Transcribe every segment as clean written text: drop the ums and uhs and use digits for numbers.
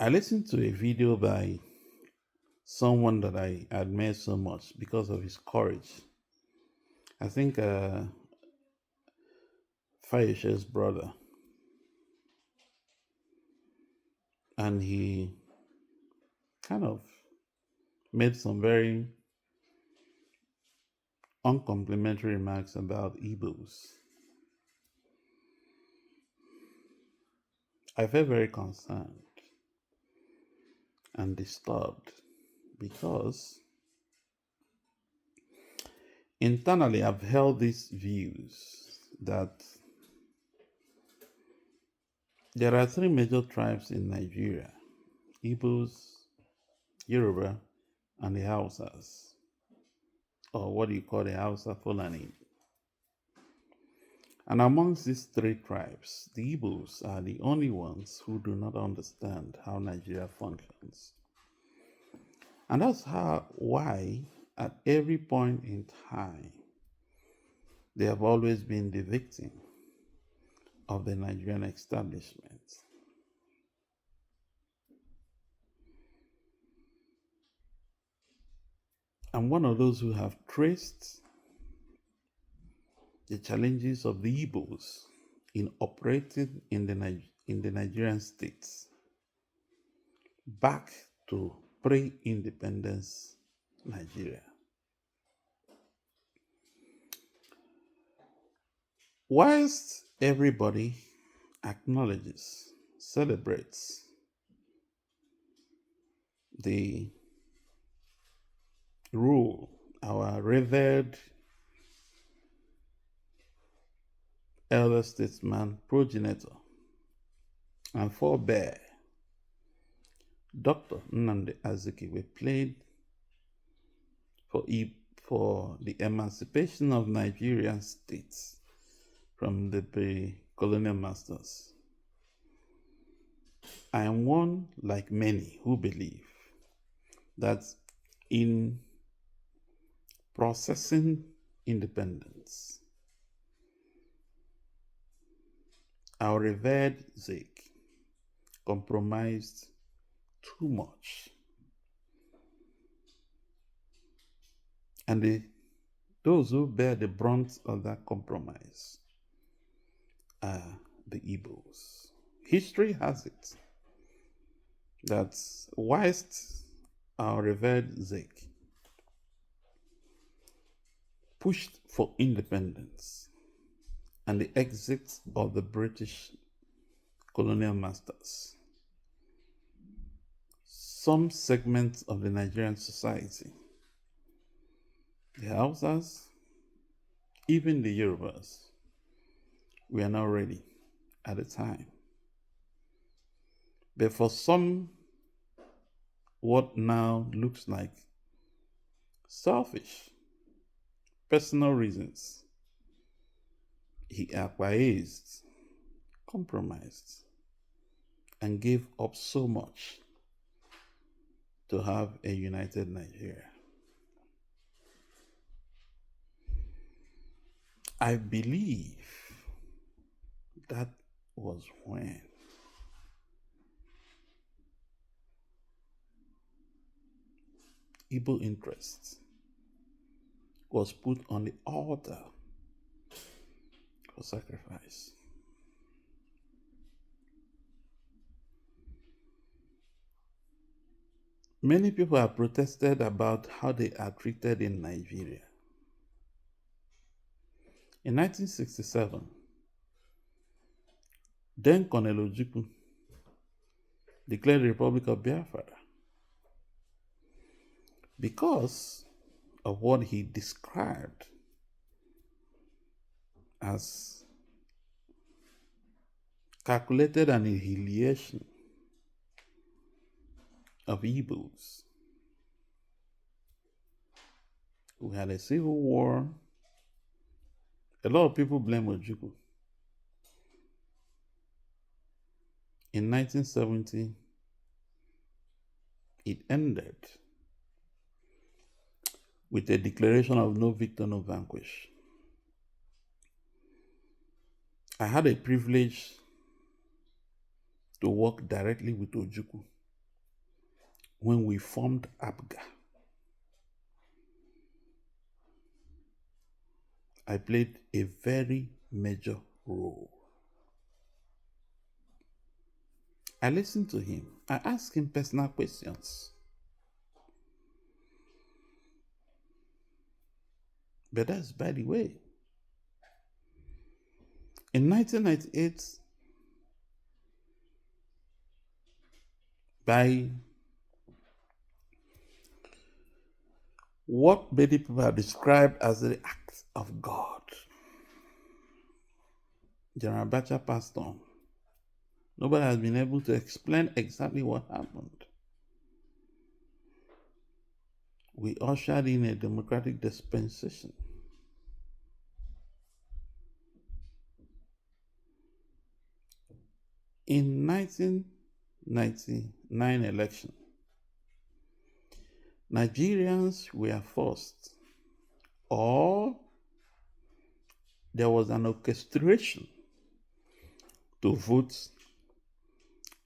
I listened to a video by someone that I admire so much because of his courage. I think Fayeshe's brother, and he kind of made some very uncomplimentary remarks about Igbos. I felt very concerned and disturbed because internally I've held these views that there are three major tribes in Nigeria: Igbos, Yoruba, and the Hausas, or what do you call the Hausa Fulani. And amongst these three tribes, the Igbos are the only ones who do not understand how Nigeria functions. And that's why, at every point in time, they have always been the victim of the Nigerian establishment. I'm one of those who have traced the challenges of the Igbos in operating in the Nigerian states back to pre-independence Nigeria. Whilst everybody acknowledges, celebrates the rule our revered elder statesman, progenitor, and forebear, Dr. Nnamdi Azikiwe, played for the emancipation of Nigerian states from the colonial masters. I am one, like many, who believe that in processing independence, our revered Zeke compromised too much. And those who bear the brunt of that compromise are the Igbos. History has it that whilst our revered Zeke pushed for independence and the exit of the British colonial masters, some segments of the Nigerian society, the Hausas, even the Yorubas, were not ready at the time. But for some, what now looks like selfish, personal reasons, he acquiesced, compromised, and gave up so much to have a united Nigeria. I believe that was when Igbo interest was put on the altar for sacrifice. Many people have protested about how they are treated in Nigeria. In 1967, then Colonel Ojukwu declared the Republic of Biafra because of what he described as calculated annihilation of Igbos. We had a civil war. A lot of people blame Ojukwu. In 1970, it ended with a declaration of no victor, no vanquish. I had a privilege to work directly with Ojukwu when we formed APGA, I played a very major role. I listened to him. I asked him personal questions. But that's by the way. In 1998, by what many people have described as the act of God, General Abacha passed on. Nobody has been able to explain exactly what happened. We ushered in a democratic dispensation. In 1999 election, Nigerians were forced, or there was an orchestration to vote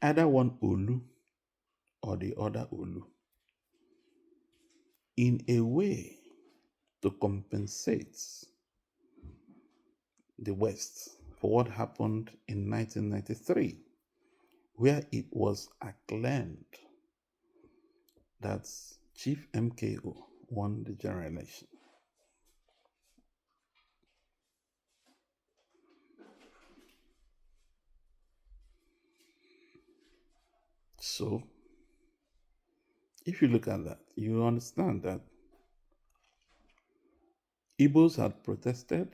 either one Olu or the other Olu in a way to compensate the West for what happened in 1993, where it was acclaimed that Chief MKO won the general election. So, if you look at that, you understand that Igbos had protested,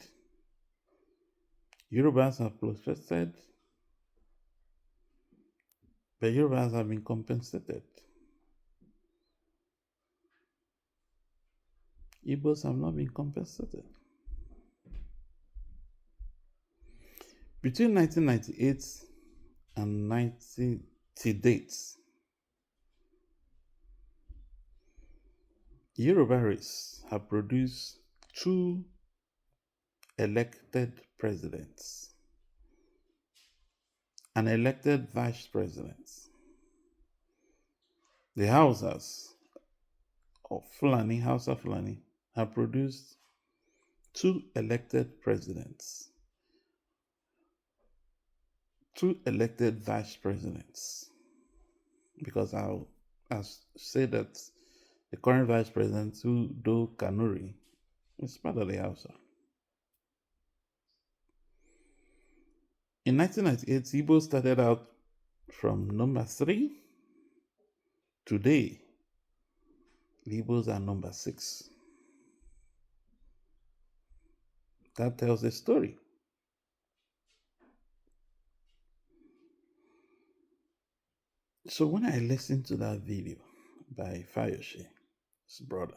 Yorubas have protested, but Yorubas have been compensated. Igbos have not been compensated. Between 1998 and 90 dates, Yoruba race have produced 2 elected presidents and elected vice presidents. The Hausas of Fulani, House of Fulani, have produced 2 elected presidents, 2 elected vice presidents. Because I'll say that the current vice president, Udo Kanuri, is part of the Hausa. In 1998, Igbo started out from number 3. Today, the Igbos are number 6. That tells a story. So when I listened to that video by Fayoshe, his brother,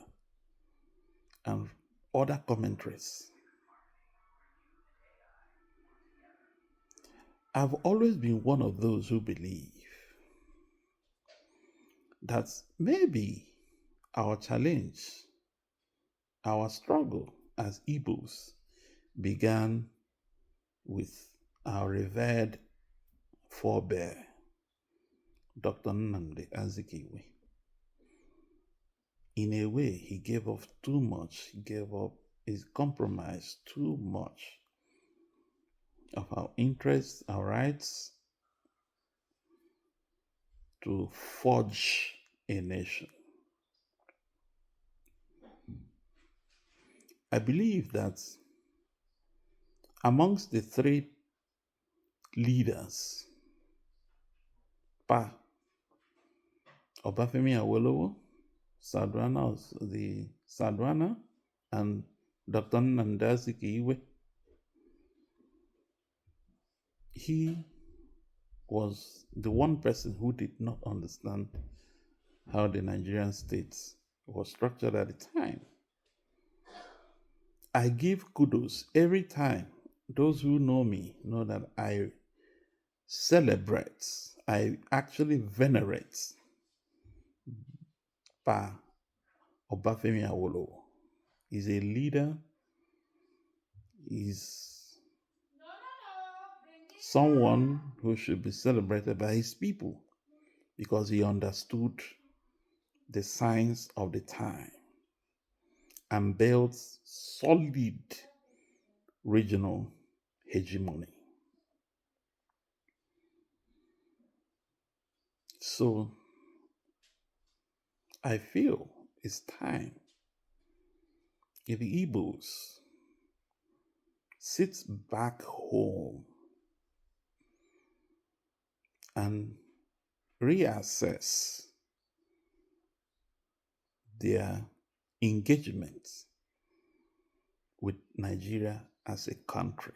and other commentaries, I've always been one of those who believe that maybe our challenge, our struggle as Igbos began with our revered forebear, Dr. Nnamdi Azikiwe. In a way, he gave up too much. He compromised too much of our interests, our rights, to forge a nation. I believe that amongst the 3 leaders, Pa Obafemi Awolowo, the Sadwana, and Dr. Nnamdi Azikiwe, he was the one person who did not understand how the Nigerian state was structured at the time. I give kudos every time. Those who know me know that I celebrate, I actually venerate Pa Obafemi Awolowo. He's a leader, he's someone who should be celebrated by his people because he understood the signs of the time and built solid regional hegemony. So I feel it's time if the Igbos sit back home and reassess their engagement with Nigeria as a country.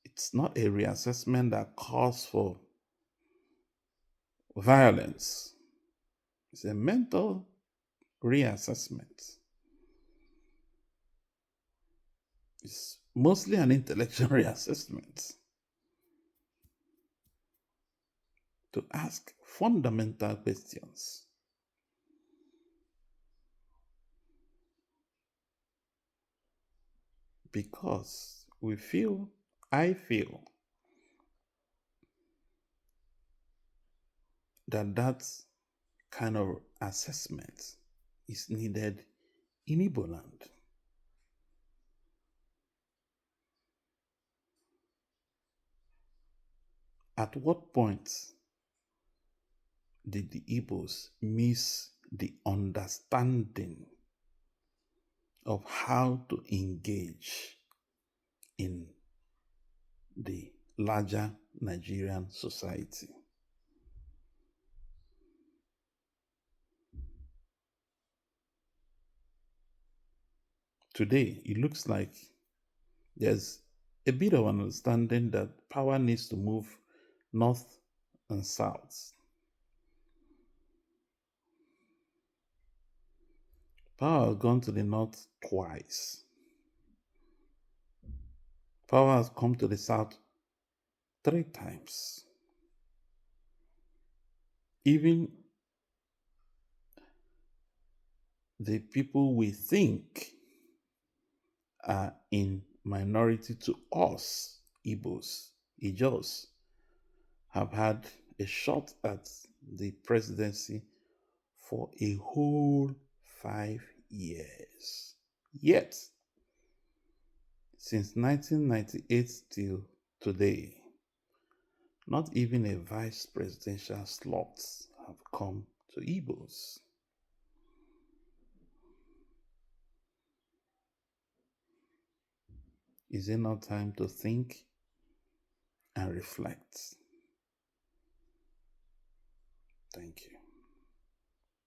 It's not a reassessment that calls for violence, it's a mental reassessment. It's mostly an intellectual reassessment to ask fundamental questions. Because I feel that kind of assessment is needed in Igbo land. At what point did the Igbos miss the understanding of how to engage in the larger Nigerian society? Today, it looks like there's a bit of an understanding that power needs to move north and south. Power has gone to the north twice. Power has come to the south three times. Even the people we think are in minority to us, Igbos, Ijos, have had a shot at the presidency for a whole 5 years. Yet, since 1998 till today, not even a vice presidential slot have come to Igbos. Is it not time to think and reflect? Thank you.